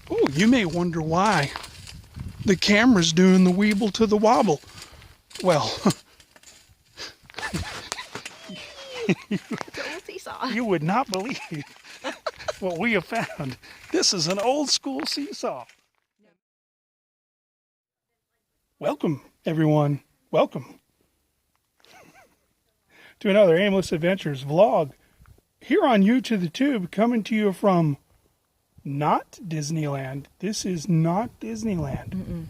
Oh, you may wonder why the camera's doing the weeble to the wobble. Well, It's an old seesaw. you would not believe what we have found. This is an old school seesaw. Welcome, everyone. Welcome to another Aimless Adventures vlog here on You to the Tube, coming to you from not Disneyland. This is not Disneyland.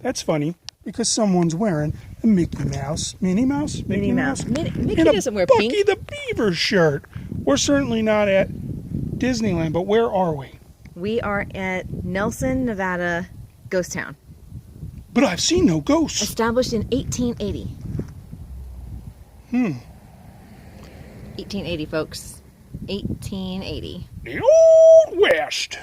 That's funny because someone's wearing a Mickey Mouse, Minnie Mouse, Minnie Mouse. Mickey and a doesn't wear Bucky pink. the Beaver shirt. We're certainly not at Disneyland, but where are we? We are at Nelson, Nevada, Ghost Town. But I've seen no ghosts. Established in 1880. 1880, folks. 1880. The Old West.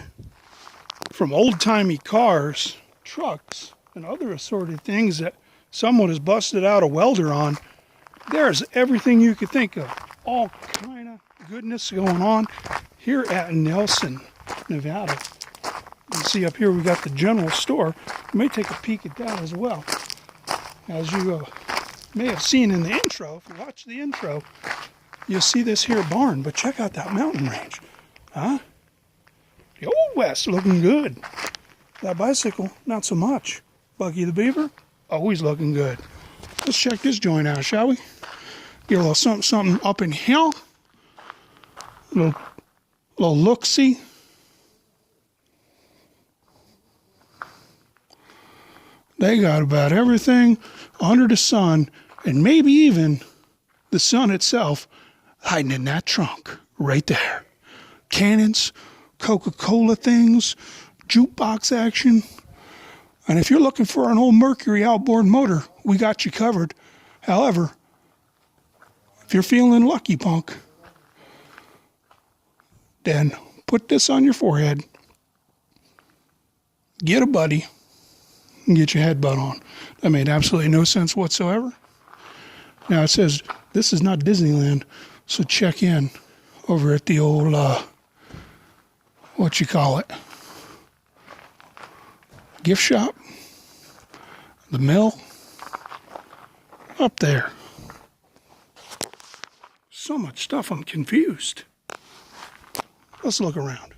From old-timey cars, trucks, and other assorted things that someone has busted out a welder on, there's everything you could think of. All kind of goodness going on here at Nelson, Nevada. You can see up here we got the general store. You may take a peek at that as well. As you may have seen in the intro, if you watch the intro, you'll see this here barn, but check out that mountain range. Huh? The Old West looking good. That bicycle, not so much. Bucky the Beaver, always looking good. Let's check this joint out, shall we? Get a little something up in here. A little look-see. They got about everything under the sun, and maybe even the sun itself, hiding in that trunk right there. Cannons, Coca-Cola things, jukebox action. And if you're looking for an old Mercury outboard motor, we got you covered. However, if you're feeling lucky, punk, then put this on your forehead, get a buddy, and get your headbutt on. That made absolutely no sense whatsoever. Now it says this is not Disneyland, so check in over at the old, what you call it, gift shop, the mill, up there. So much stuff, I'm confused. Let's look around.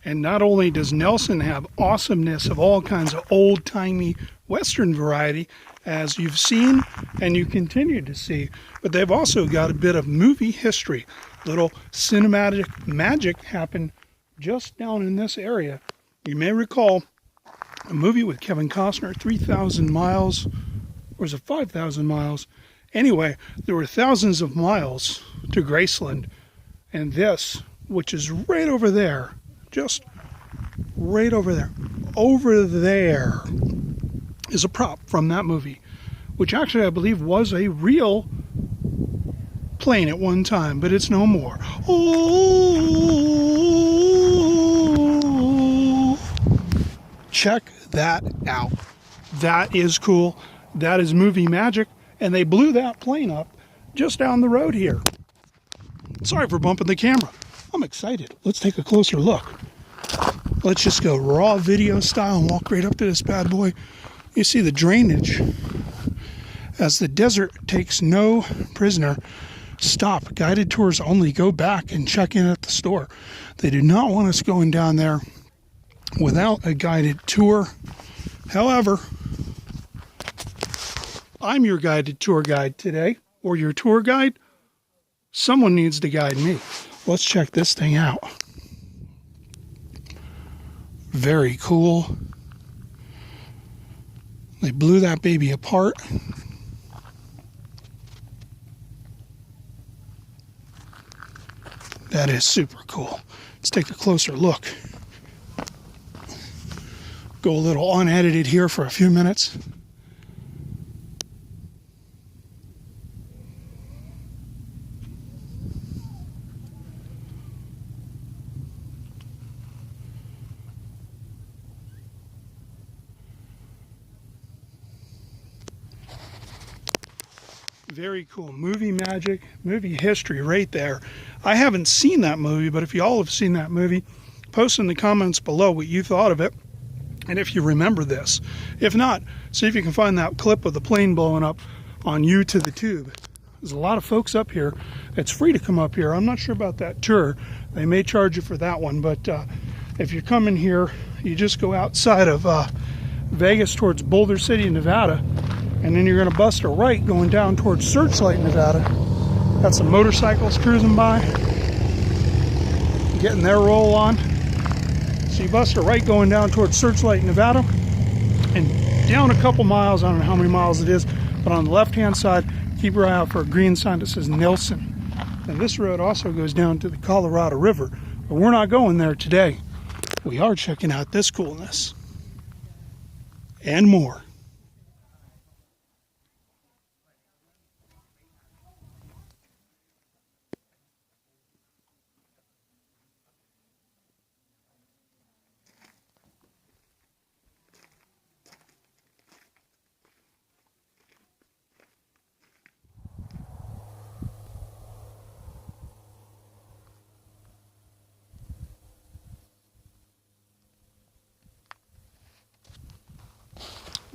And not only does Nelson have awesomeness of all kinds of old-timey Western variety, as you've seen and you continue to see, but they've also got a bit of movie history. Little cinematic magic happened just down in this area. You may recall a movie with Kevin Costner, 3,000 miles, or was it 5,000 miles? Anyway, there were thousands of miles to Graceland, and this, which is right over there, just right over there is a prop from that movie, which actually I believe was a real plane at one time, but it's no more. Oh, check that out. That is cool. That is movie magic, and they blew that plane up just down the road here. Sorry for bumping the camera. I'm excited. Let's take a closer look. Let's just go raw video style and walk right up to this bad boy. You see the drainage. As the desert takes no prisoner, stop. Guided tours only. Go back and check in at the store. They do not want us going down there without a guided tour. However, I'm your guided tour guide today, or your tour guide. Someone needs to guide me. Let's check this thing out. Very cool. They blew that baby apart. That is super cool. Let's take a closer look. Go a little unedited here for a few minutes. Very cool. Movie magic, movie history right there. I haven't seen that movie, but if you all have seen that movie, post in the comments below what you thought of it and if you remember this. If not, see if you can find that clip of the plane blowing up on You to the Tube. There's a lot of folks up here. It's free to come up here. I'm not sure about that tour. They may charge you for that one, but if you're coming here, you just go outside of Vegas towards Boulder City, Nevada, and then you're going to bust a right going down towards Searchlight, Nevada. Got some motorcycles cruising by, getting their roll on. So you bust a right going down towards Searchlight, Nevada, and down a couple miles, I don't know how many miles it is, but on the left-hand side, keep your eye out for a green sign that says Nelson. And this road also goes down to the Colorado River, but we're not going there today. We are checking out this coolness and more.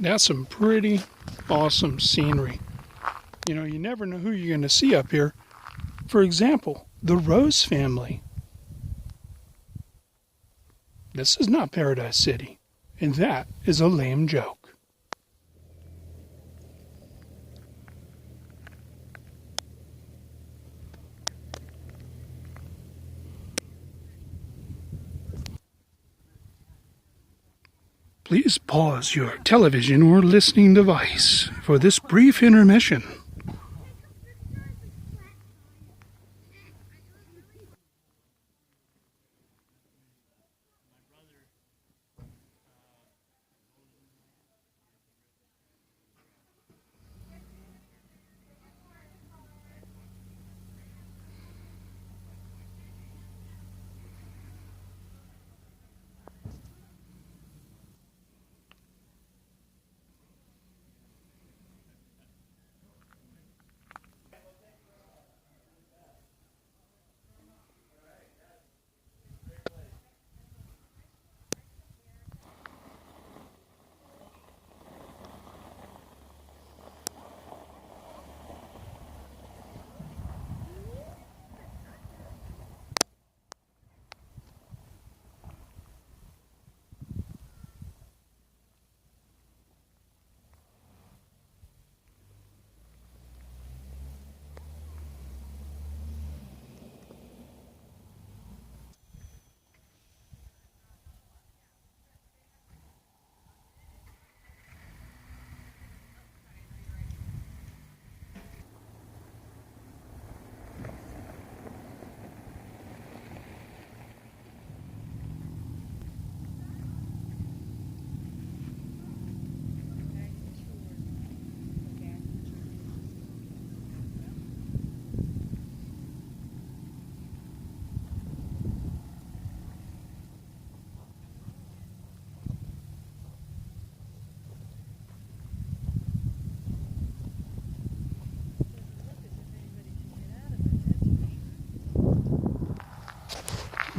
That's some pretty awesome scenery. You know, you never know who you're going to see up here. For example, the Rose family. This is not Paradise City, and that is a lame joke. Please pause your television or listening device for this brief intermission.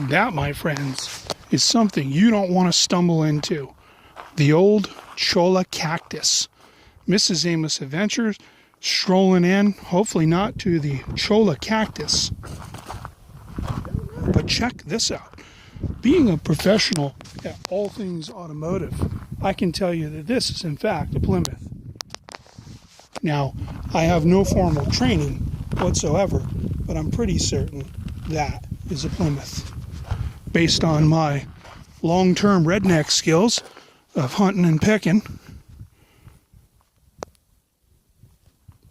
That, my friends, is something you don't want to stumble into. The old Cholla cactus. Mrs. Amos Adventures strolling in, hopefully not to the Cholla cactus. But check this out. Being a professional at all things automotive, I can tell you that this is in fact a Plymouth. Now, I have no formal training whatsoever, but I'm pretty certain that is a Plymouth. Based on my long-term redneck skills of hunting and picking,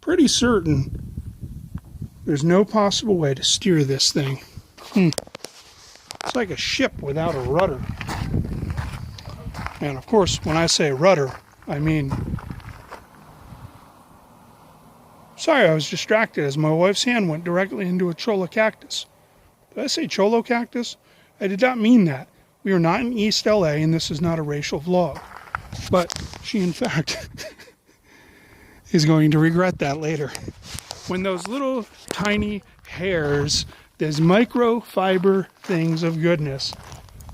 pretty certain there's no possible way to steer this thing. It's like a ship without a rudder. And of course, when I say rudder, I mean... Sorry, I was distracted as my wife's hand went directly into a Cholla cactus. Did I say Cholo cactus? I did not mean that. We are not in East LA and this is not a racial vlog. But she, in fact, is going to regret that later. When those little tiny hairs, those microfiber things of goodness,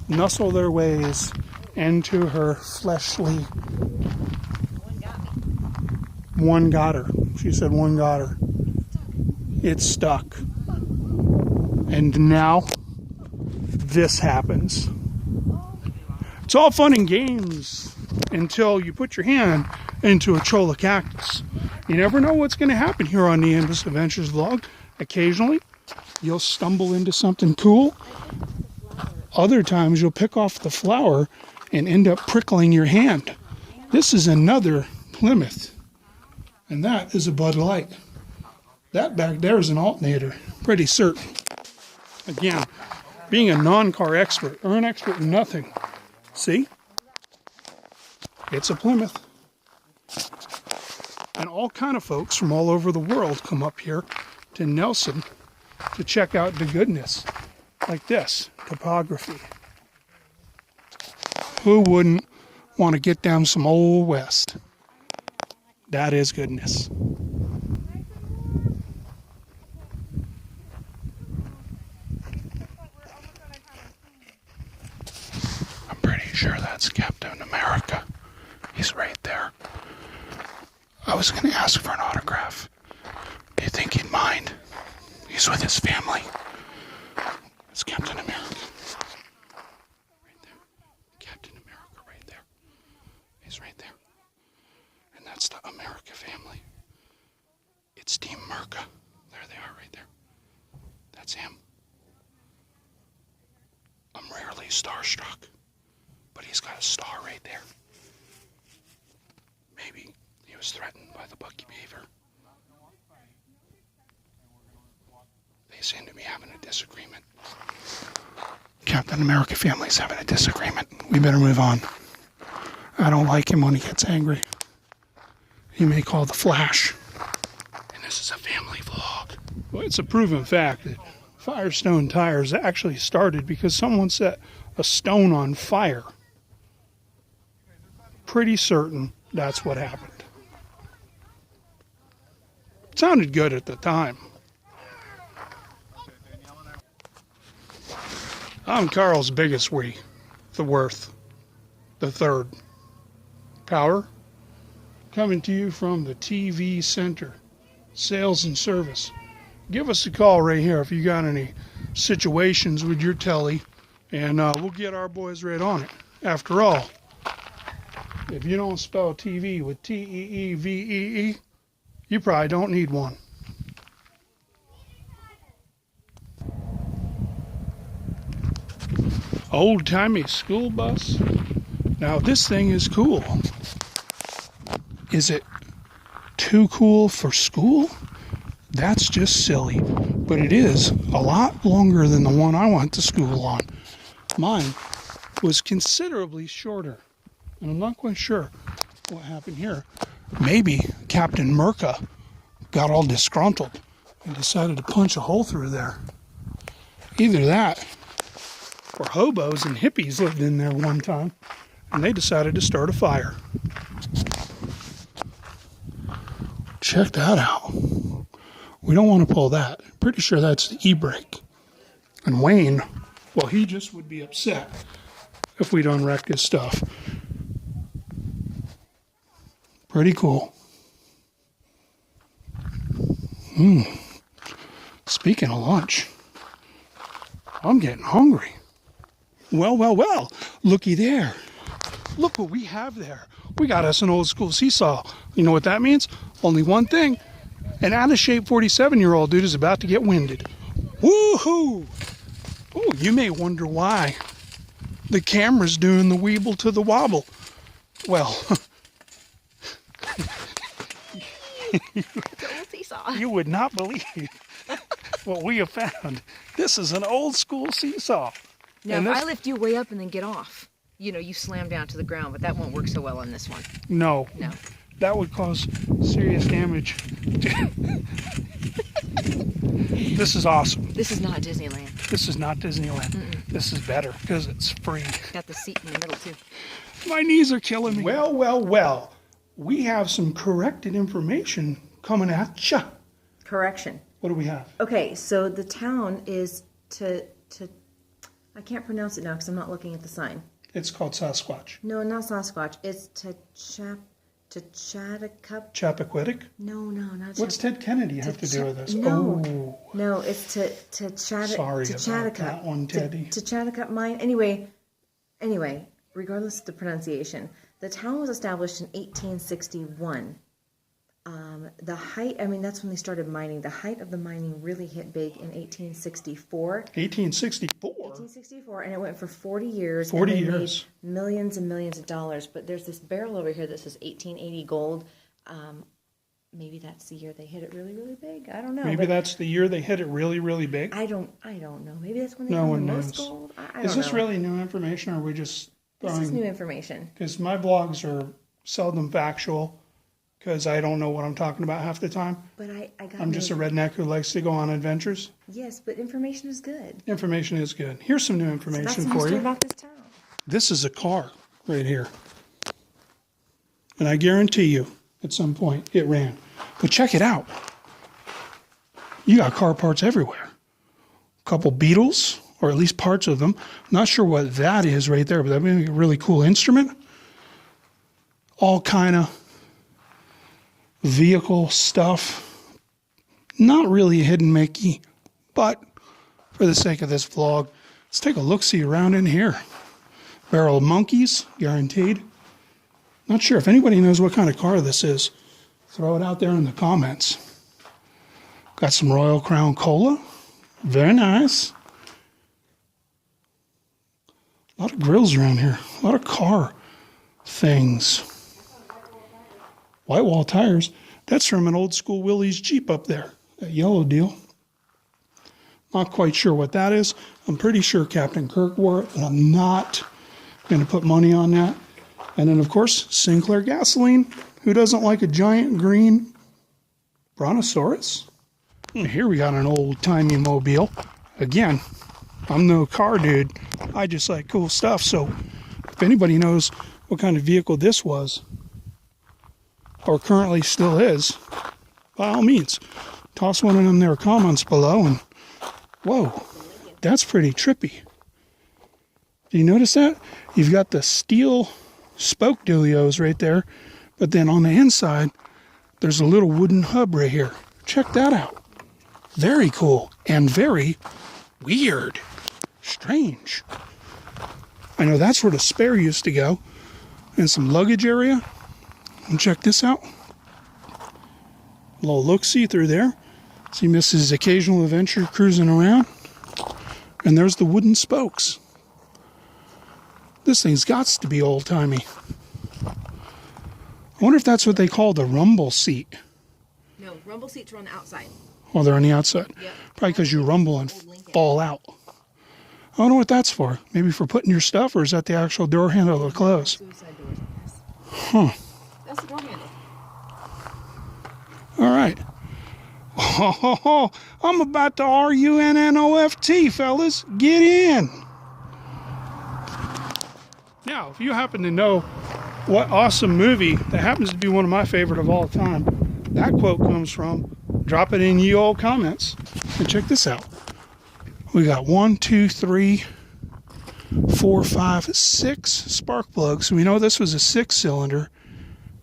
nuzzle their ways into her fleshly... One got her. She said one got her. It's stuck. And now, this happens. It's all fun and games until you put your hand into a Cholla cactus. You never know what's going to happen here on the Amos Adventures vlog. Occasionally, you'll stumble into something cool. Other times, you'll pick off the flower and end up prickling your hand. This is another Plymouth. And that is a Bud Light. That back there is an alternator. Pretty certain. Again, being a non-car expert, or an expert in nothing. See? It's a Plymouth. And all kind of folks from all over the world come up here to Nelson to check out the goodness. Like this, topography. Who wouldn't want to get down some old west? That is goodness. I'm pretty sure that's Captain America. He's right there. I was going to ask for an autograph. Do you think he'd mind? He's with his family. It's Captain America. Right there. Captain America right there. He's right there. That's the America family. It's Team Merca. There they are right there. That's him. I'm rarely starstruck, but he's got a star right there. Maybe he was threatened by the Bucky Beaver. They seem to be having a disagreement. Captain America family's having a disagreement. We better move on. I don't like him when he gets angry. He may call the Flash. And this is a family vlog. Well, it's a proven fact that Firestone tires actually started because someone set a stone on fire. Pretty certain that's what happened. It sounded good at the time. I'm Carl's biggest we, the Worth, the third. Power. Coming to you from the TV Center, Sales and Service. Give us a call right here if you got any situations with your telly, and we'll get our boys right on it. After all, if you don't spell TV with T-E-E-V-E-E, you probably don't need one. Old-timey school bus. Now this thing is cool. Is it too cool for school? That's just silly. But it is a lot longer than the one I went to school on. Mine was considerably shorter. And I'm not quite sure what happened here. Maybe Captain Merca got all disgruntled and decided to punch a hole through there. Either that, or hobos and hippies lived in there one time, and they decided to start a fire. Check that out. We don't want to pull that. Pretty sure that's the e-brake. And Wayne Well, he just would be upset if we done wrecked his stuff. Pretty cool. Speaking of lunch, I'm getting hungry. Well, well, well, looky there. Look what we have there. We got us an old school seesaw. You know what that means? Only one thing. An out-of-shape 47-year-old dude is about to get winded. Woohoo! Oh, you may wonder why the camera's doing the weeble to the wobble. Well, you would not believe what we have found. This is an old school seesaw. Now, if I lift you way up and then get off, you know, you slam down to the ground, but that won't work so well on this one. No. No. That would cause serious damage. This is awesome. This is not Disneyland. This is not Disneyland. This is better because it's free. Got the seat in the middle, too. My knees are killing me. Well, well, well. We have some corrected information coming at ya. Correction. What do we have? Okay, so the town is I can't pronounce it now because I'm not looking at the sign. It's called Sasquatch. No, not Sasquatch. It's Chappaquiddick. Chappaquiddick? No, not What's Ted Kennedy have to do with this? No. Oh. No, it's Sorry about that one, Teddy. To Chatticut Mine. Anyway, regardless of the pronunciation, the town was established in 1861. The height, that's when they started mining. The height of the mining really hit big in 1864. 1864? 1864, and it went for 40 years. 40 and they years. Made millions and millions of dollars. But there's this barrel over here that says 1880 gold. Maybe that's the year they hit it really, really big. I don't know. Maybe that's the year they hit it really, really big. I don't know. Maybe that's when they No found one the knows. most gold. I don't Is this know. really new information, or are we just throwing... This is new information. Because my blogs are seldom factual, because I don't know what I'm talking about half the time. But I'm just a redneck who likes to go on adventures. Yes, but information is good. Information is good. Here's some new information So that's for you. about this town. This is a car right here. And I guarantee you, at some point, it ran. But check it out. You got car parts everywhere. A couple Beetles, or at least parts of them. Not sure what that is right there, but that'd be a really cool instrument. All kind of vehicle stuff. Not really a hidden Mickey, but for the sake of this vlog, let's take a look-see around in here. Barrel of monkeys, guaranteed. Not sure if anybody knows what kind of car this is. Throw it out there in the comments. Got some Royal Crown Cola. Very nice. A lot of grills around here. A lot of car things. White wall tires. That's from an old school Willys Jeep up there. That yellow deal. Not quite sure what that is. I'm pretty sure Captain Kirk wore it, but I'm not going to put money on that. And then, of course, Sinclair gasoline. Who doesn't like a giant green brontosaurus? Here we got an old-timey mobile. Again, I'm no car dude. I just like cool stuff. So if anybody knows what kind of vehicle this was, or currently still is, by all means, toss one in their comments below. And whoa, that's pretty trippy. Do you notice that? You've got the steel spoke dealios right there, but then on the inside, there's a little wooden hub right here. Check that out. Very cool and very weird. Strange. I know that's where the spare used to go. And some luggage area. And check this out. A little look-see through there. See Mrs. Occasional Adventure cruising around. And there's the wooden spokes. This thing's got to be old-timey. I wonder if that's what they call the rumble seat. No, rumble seats are on the outside. Oh, they're on the outside. Yep. Probably because you rumble and fall out. I don't know what that's for. Maybe for putting your stuff, or is that the actual door handle to close? Suicide doors, I guess. Huh. That's the door handle. All right. Oh, I'm about to RUNNOFT, fellas. Get in. Now, if you happen to know what awesome movie that happens to be one of my favorite of all time that quote comes from, drop it in ye old comments. And check this out. We got 1, 2, 3, 4, 5, 6 spark plugs. We know this was a 6-cylinder,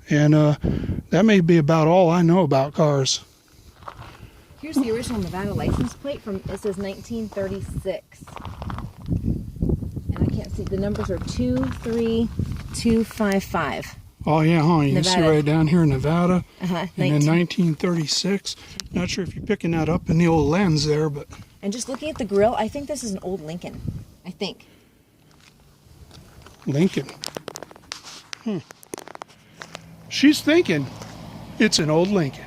and that may be about all I know about cars. Here's the original Nevada license plate from, it says 1936. And I can't see, the numbers are 23255. Oh yeah, huh? You can see Nevada. right down here, Nevada, Uh-huh, and then 1936. Not sure if you're picking that up in the old lens there, but... And just looking at the grill, I think this is an old Lincoln. I think. Lincoln. She's thinking it's an old Lincoln.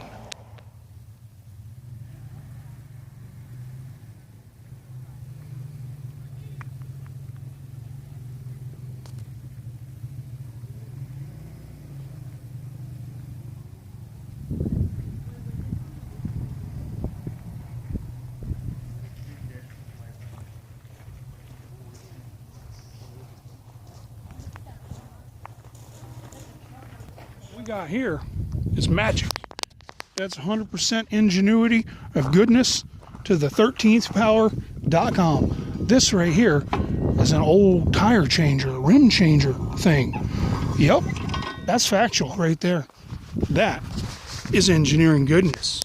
What we got here is magic. That's 100% ingenuity of goodness to the 13thpower.com. This right here is an old tire changer, rim changer thing. Yep, that's factual right there. That is engineering goodness.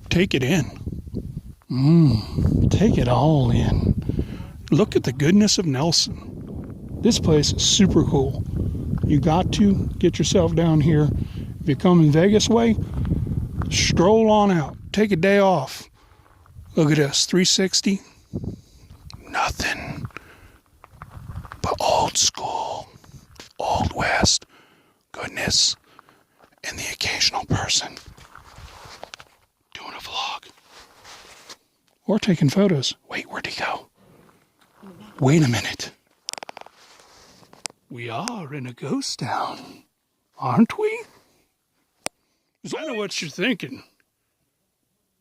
Take it in. Take it all in. Look at the goodness of Nelson. This place is super cool. You got to get yourself down here. If you come in Vegas way, stroll on out. Take a day off. Look at this, 360. Nothing but old school, old west goodness, and the occasional person doing a vlog or taking photos. Wait, where'd he go? Wait a minute. We are in a ghost town, aren't we? 'Cause I know what you're thinking.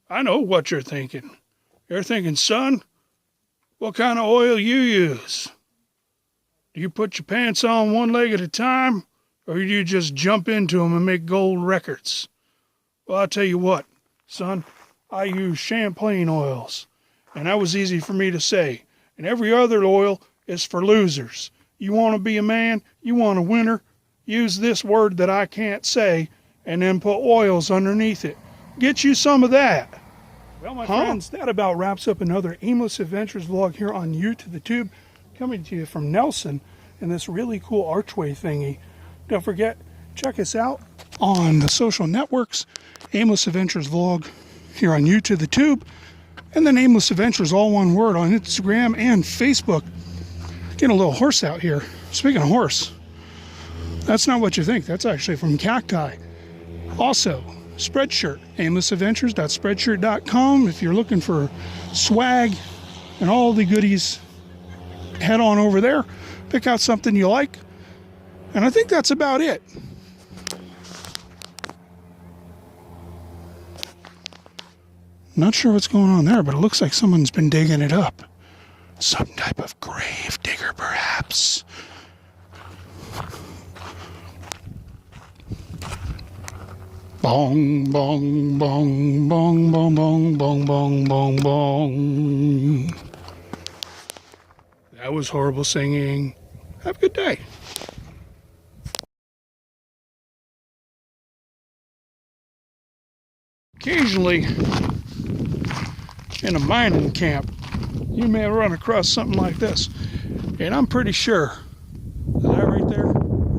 I know what you're thinking. You're thinking, son, what kind of oil you use? Do you put your pants on one leg at a time, or do you just jump into them and make gold records? Well, I'll tell you what, son, I use Champlain oils, and that was easy for me to say. And every other oil is for losers. You want to be a man, you want a winner, use this word that I can't say, and then put oils underneath it. Get you some of that. Well, my friends, that about wraps up another Aimless Adventures vlog here on You to the Tube, coming to you from Nelson and this really cool archway thingy. Don't forget, check us out on the social networks, Aimless Adventures vlog here on You to the Tube, and then Aimless Adventures, all one word, on Instagram and Facebook. Getting a little horse out here. Speaking of horse, that's not what you think. That's actually from Cacti. Also, Spreadshirt, aimlessadventures.spreadshirt.com. If you're looking for swag and all the goodies, head on over there, pick out something you like, and I think that's about it. Not sure what's going on there, but it looks like someone's been digging it up. Some type of grave digger, perhaps. Bong, bong, bong, bong, bong, bong, bong, bong, bong, bong. That was horrible singing. Have a good day. Occasionally, in a mining camp, you may run across something like this. And I'm pretty sure that right there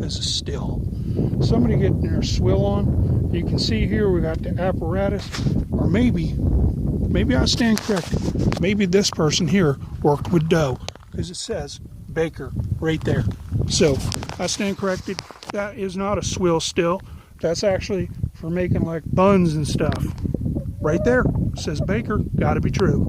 is a still. Somebody getting their swill on. You can see here we got the apparatus. Or maybe I stand corrected. Maybe this person here worked with dough, because it says baker right there. So I stand corrected. That is not a swill still. That's actually for making like buns and stuff. Right there, says baker, gotta be true.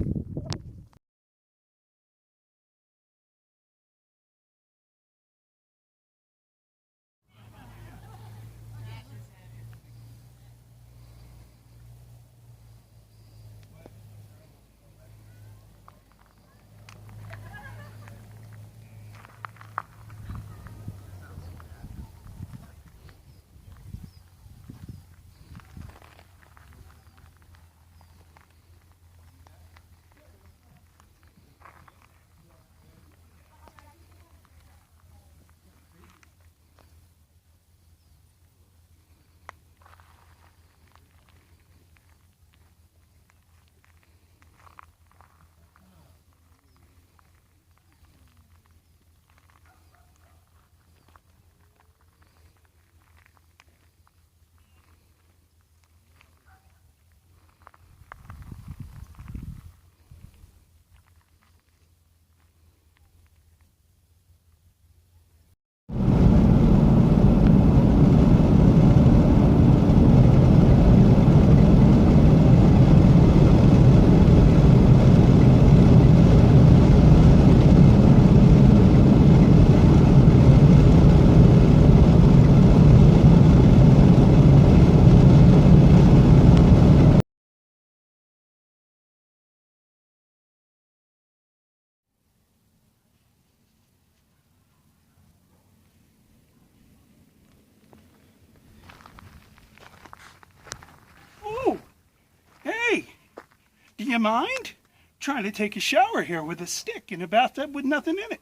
You mind? Trying to take a shower here with a stick in a bathtub with nothing in it.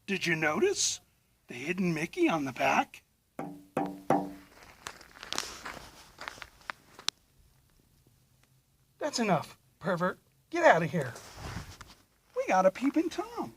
Did you notice the hidden Mickey on the back? That's enough, pervert. Get out of here. We got a peeping Tom.